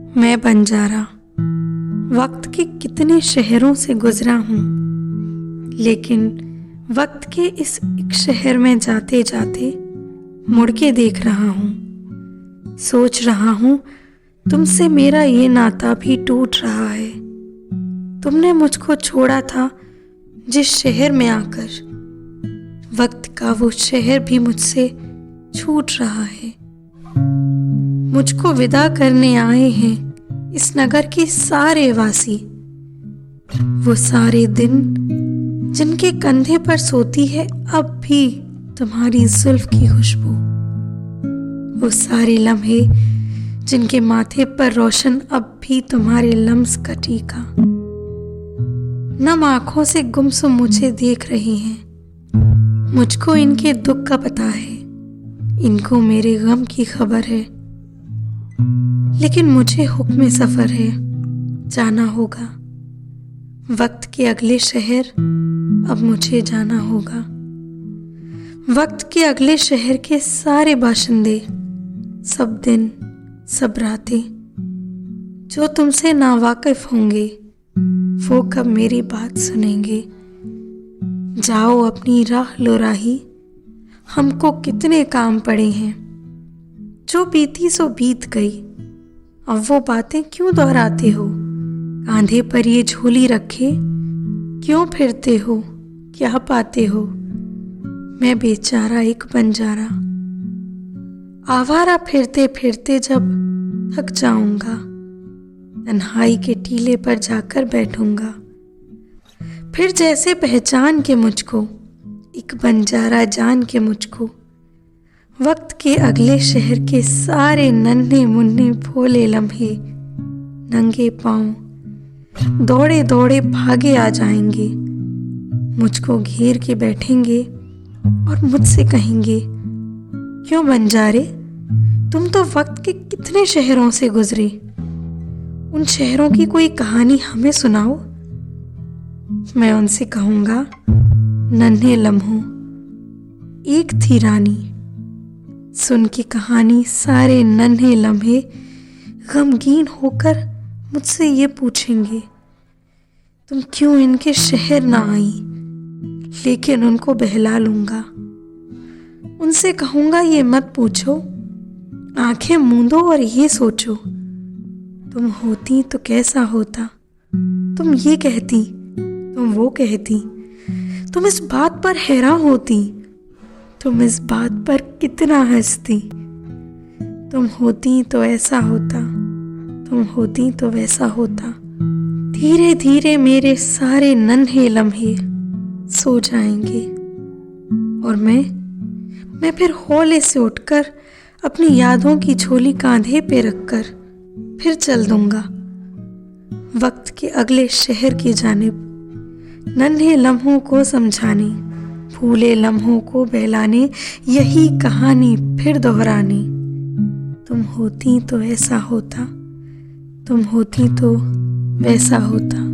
मैं बंजारा वक्त के कितने शहरों से गुजरा हूँ, लेकिन वक्त के इस एक शहर में जाते जाते मुड़ के देख रहा हूँ। सोच रहा हूँ तुमसे मेरा ये नाता भी टूट रहा है। तुमने मुझको छोड़ा था जिस शहर में आकर, वक्त का वो शहर भी मुझसे छूट रहा है। मुझको विदा करने आए हैं इस नगर के सारे वासी, वो सारे दिन जिनके कंधे पर सोती है अब भी तुम्हारी जुल्फ की खुशबू, वो सारे लम्हे जिनके माथे पर रोशन अब भी तुम्हारे लम्स का टीका। नम आंखों से गुमसुम मुझे देख रही हैं। मुझको इनके दुख का पता है, इनको मेरे गम की खबर है, लेकिन मुझे हुक्म सफर है, जाना होगा वक्त के अगले शहर। अब मुझे जाना होगा वक्त के अगले शहर के सारे बाशिंदे, सब दिन सब रातें जो तुमसे नावाकिफ होंगे, वो कब मेरी बात सुनेंगे। जाओ अपनी राह लो राही, हमको कितने काम पड़े हैं। जो बीती सो बीत गई, अब वो बातें क्यों दोहराते हो। कांधे पर ये झोली रखे क्यों फिरते हो, क्या पाते हो। मैं बेचारा एक बंजारा, आवारा फिरते फिरते जब थक जाऊंगा, तन्हाई के टीले पर जाकर बैठूंगा। फिर जैसे पहचान के मुझको, एक बंजारा जान के मुझको, वक्त के अगले शहर के सारे नन्हे मुन्ने भोले लम्हे नंगे पांव दौड़े दौड़े भागे आ जाएंगे। मुझको घेर के बैठेंगे और मुझसे कहेंगे, क्यों बंजारे, तुम तो वक्त के कितने शहरों से गुजरे, उन शहरों की कोई कहानी हमें सुनाओ। मैं उनसे कहूंगा, नन्हे लम्हों एक थी रानी, सुन की कहानी सारे नन्हे लम्हे गमगीन होकर मुझसे ये पूछेंगे, तुम क्यों इनके शहर ना आई। लेकिन उनको बहला लूंगा, उनसे कहूंगा ये मत पूछो, आंखें मूंदो और ये सोचो, तुम होती तो कैसा होता। तुम ये कहती, तुम वो कहती, तुम इस बात पर हैरान होती, तुम इस बात पर कितना हंसती। तुम होती तो ऐसा होता, तुम होती तो वैसा होता। धीरे धीरे मेरे सारे नन्हे लम्हे सो जाएंगे और मैं फिर हौले से उठकर अपनी यादों की झोली कांधे पे रखकर फिर चल दूंगा वक्त के अगले शहर की जानिब, नन्हे लम्हों को समझाने, भूले लम्हों को बहलाने, यही कहानी फिर दोहराने। तुम होती तो ऐसा होता, तुम होती तो वैसा होता।